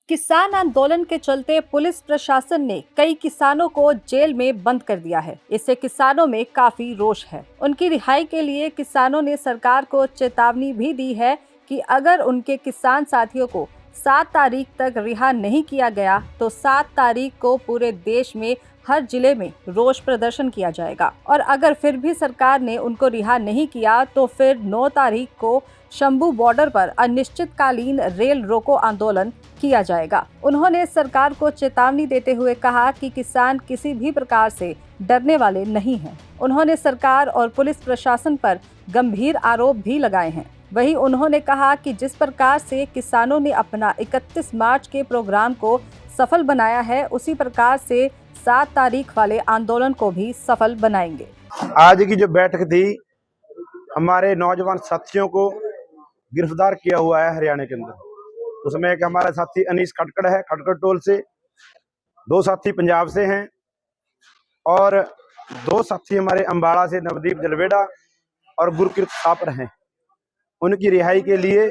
किसान आंदोलन के चलते पुलिस प्रशासन ने कई किसानों को जेल में बंद कर दिया है। इससे किसानों में काफी रोष है। उनकी रिहाई के लिए किसानों ने सरकार को चेतावनी भी दी है कि अगर उनके किसान साथियों को 7 तारीख तक रिहा नहीं किया गया तो 7 तारीख को पूरे देश में हर जिले में रोष प्रदर्शन किया जाएगा और अगर फिर भी सरकार ने उनको रिहा नहीं किया तो फिर 9 तारीख को शंभू बॉर्डर पर अनिश्चितकालीन रेल रोको आंदोलन किया जाएगा। उन्होंने सरकार को चेतावनी देते हुए कहा कि किसान किसी भी प्रकार से डरने वाले नहीं हैं। उन्होंने सरकार और पुलिस प्रशासन पर गंभीर आरोप भी लगाए हैं। वहीं उन्होंने कहा कि जिस प्रकार से किसानों ने अपना 31 मार्च के प्रोग्राम को सफल बनाया है, उसी प्रकार से 7 तारीख वाले आंदोलन को भी सफल बनाएंगे। आज की जो बैठक थी, हमारे नौजवान साथियों को गिरफ्तार किया हुआ है हरियाणा के अंदर। उसमें एक हमारा साथी अनीस खटकड़ है, खटकड़ टोल से, 2 साथी पंजाब से हैं और 2 साथी हमारे अंबाला से नवदीप जलवेड़ा और गुरकीरत थापर हैं। उनकी रिहाई के लिए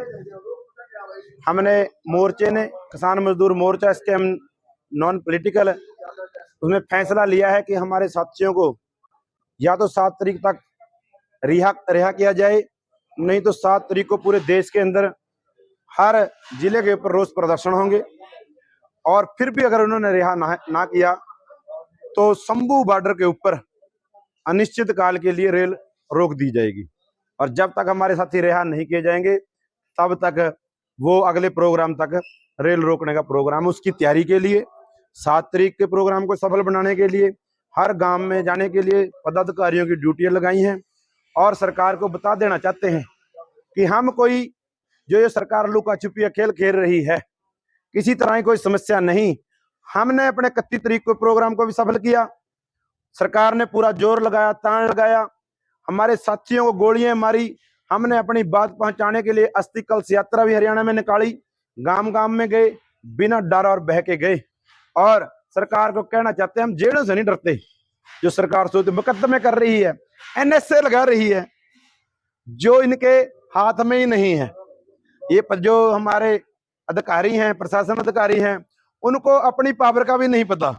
हमने मोर्चे ने, किसान मजदूर मोर्चा, इसके हम नॉन पॉलिटिकल, उसमें फैसला लिया है कि हमारे साथियों को या तो 7 तारीख तक रिहा किया जाए, नहीं तो 7 तारीख को पूरे देश के अंदर हर जिले के ऊपर रोष प्रदर्शन होंगे और फिर भी अगर उन्होंने रिहा ना किया तो शंभू बॉर्डर के ऊपर अनिश्चित काल के लिए रेल रोक दी जाएगी और जब तक हमारे साथी रिहा नहीं किए जाएंगे तब तक वो अगले प्रोग्राम तक रेल रोकने का प्रोग्राम, उसकी तैयारी के लिए 7 तारीख के प्रोग्राम को सफल बनाने के लिए हर गांव में जाने के लिए पदाधिकारियों की ड्यूटियां लगाई हैं और सरकार को बता देना चाहते हैं कि हम कोई जो ये सरकार लुका छुपी खेल खेल रही है, किसी तरह की कोई समस्या नहीं। हमने अपने 31 तारीख को प्रोग्राम को भी सफल किया। सरकार ने पूरा जोर लगाया, तान लगाया, हमारे साथियों को गोलियां मारी। हमने अपनी बात पहुंचाने के लिए अस्थि कलश यात्रा भी हरियाणा में निकाली, गांव गांव में गए, बिना डर और बह के गए और सरकार को कहना चाहते हैं हम जेलों से नहीं डरते। जो सरकार सोचते मुकदमे कर रही है, एनएसए लगा रही है, जो इनके हाथ में ही नहीं है। ये जो हमारे अधिकारी हैं, प्रशासन अधिकारी हैं, उनको अपनी पावर का भी नहीं पता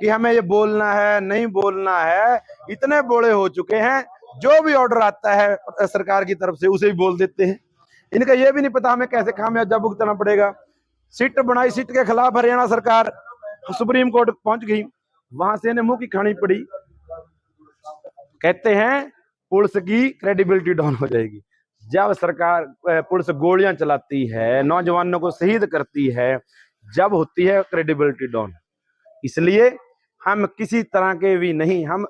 कि हमें ये बोलना है, नहीं बोलना है। इतने बोले हो चुके हैं, जो भी ऑर्डर आता है सरकार की तरफ से उसे भी बोल देते हैं। इनका ये भी नहीं पता हमें कैसे खामियाजा भुगतना पड़ेगा। सिट बनाई, सिट के खिलाफ हरियाणा सरकार सुप्रीम कोर्ट पहुंच गई, वहां से इन्हें मुंह की खानी पड़ी। कहते हैं पुलिस की क्रेडिबिलिटी डाउन हो जाएगी। जब सरकार पुलिस गोलियां चलाती है, नौजवानों को शहीद करती है, जब होती है क्रेडिबिलिटी डाउन। इसलिए हम किसी तरह के भी नहीं, हम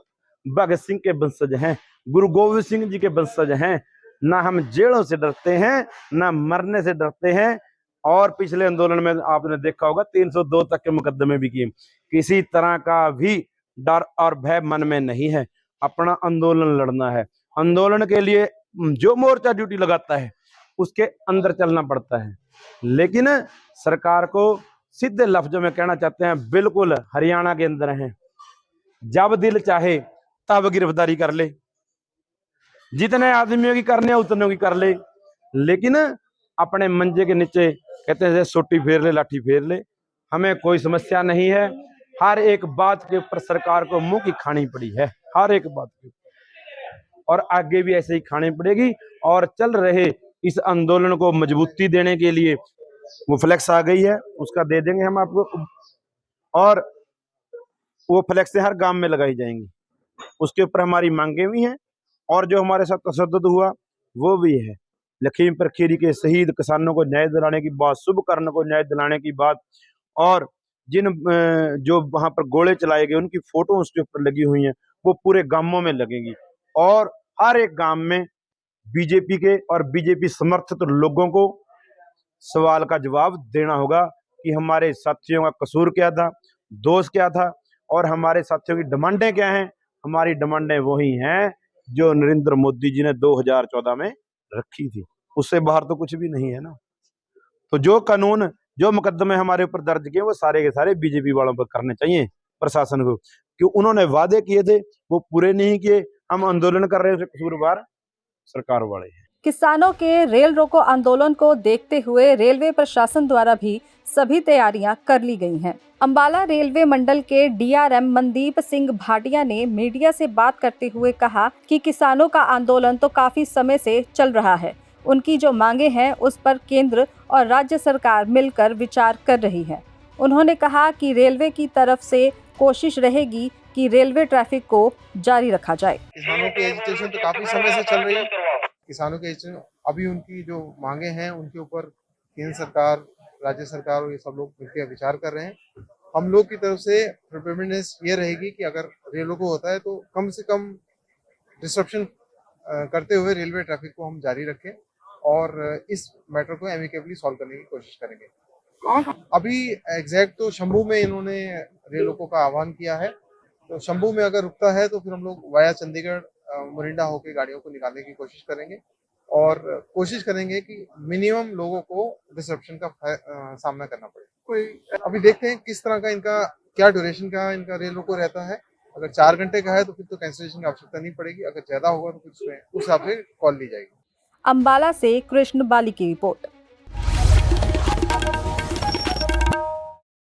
भगत सिंह के वंशज हैं, गुरु गोविंद सिंह जी के वंशज हैं। ना हम जेलों से डरते हैं, ना मरने से डरते हैं। और पिछले आंदोलन में आपने देखा होगा 302 तक के मुकदमे भी किए। किसी तरह का भी डर और भय मन में नहीं है। अपना आंदोलन लड़ना है। आंदोलन के लिए जो मोर्चा ड्यूटी लगाता है उसके अंदर चलना पड़ता है। लेकिन सरकार को सीधे लफ्जों में कहना चाहते हैं, बिल्कुल हरियाणा के अंदर हैं, जब दिल चाहे तब गिरफ्तारी कर ले, जितने आदमियों की करने है उतने की कर ले, लेकिन अपने मंजे के नीचे कहते हैं सोटी फेर ले, लाठी फेर ले। हमें कोई समस्या नहीं है। हर एक बात के ऊपर सरकार को मुंह की खानी पड़ी है, हर एक बात की, और आगे भी ऐसे ही खानी पड़ेगी। और चल रहे इस आंदोलन को मजबूती देने के लिए वो फ्लेक्स आ गई है, उसका दे देंगे हम आपको, और वो फ्लेक्स से हर गांव में लगाई जाएंगी। उसके ऊपर हमारी मांगे भी हैं और जो हमारे साथ तशद्दुद हुआ वो भी है। लखीमपुर खीरी के शहीद किसानों को न्याय दिलाने की बात, शुभ कर्ण को न्याय दिलाने की बात, और जिन जो वहां पर गोले चलाए गए उनकी फोटो उसके ऊपर लगी हुई हैं, वो पूरे गांवों में लगेंगी और हर एक गांव में बीजेपी के और बीजेपी समर्थित लोगों को सवाल का जवाब देना होगा कि हमारे साथियों का कसूर क्या था, दोष क्या था और हमारे साथियों की डिमांडें क्या हैं। हमारी डिमांडें वही हैं जो नरेंद्र मोदी जी ने 2014 में रखी थी, उससे बाहर तो कुछ भी नहीं है ना। तो जो कानून, जो मुकदमे हमारे ऊपर दर्ज किए वो सारे के सारे बीजेपी वालों पर करने चाहिए प्रशासन को, कि उन्होंने वादे किए थे वो पूरे नहीं किए। हम आंदोलन कर रहे हैं, कसूरवार सरकार वाले हैं। किसानों के रेल रोको आंदोलन को देखते हुए रेलवे प्रशासन द्वारा भी सभी तैयारियां कर ली गई हैं। अंबाला रेलवे मंडल के डीआरएम मनदीप सिंह भाटिया ने मीडिया से बात करते हुए कहा कि किसानों का आंदोलन तो काफी समय से चल रहा है। उनकी जो मांगे हैं उस पर केंद्र और राज्य सरकार मिलकर विचार कर रही है। उन्होंने कहा कि रेलवे की तरफ से कोशिश रहेगी कि रेलवे ट्रैफिक को जारी रखा जाए। किसानों की एजिटेशन तो काफी समय से चल रही है। किसानों के एजिटेशन अभी उनकी जो मांगे हैं उनके ऊपर केंद्र सरकार, राज्य सरकार और ये सब लोग मिलकर विचार कर रहे हैं। हम लोग की तरफ से प्रिपेयर्डनेस ये रहेगी कि अगर रेलों को होता है तो कम से कम डिस्ट्रप्शन करते हुए रेलवे ट्रैफिक को हम जारी रखें और इस मैटर को एमिकेबली सॉल्व करने की कोशिश करेंगे। अभी एग्जैक्ट तो शंभू में इन्होंने रेल रोको का आह्वान किया है, तो शंभू में अगर रुकता है तो फिर हम लोग वाया चंडीगढ़ मोरिंडा होकर गाड़ियों को निकालने की कोशिश करेंगे और कोशिश करेंगे कि मिनिमम लोगों को डिसरप्शन का सामना करना पड़े। कोई अभी देखते हैं किस तरह का इनका क्या ड्यूरेशन का इनका रेल रोको रहता है। अगर 4 घंटे का है तो फिर तो कैंसिलेशन की आवश्यकता नहीं पड़ेगी, अगर ज्यादा होगा तो फिर उस हिसाब से कॉल ली जाएगी। अंबाला से कृष्ण बाली की रिपोर्ट।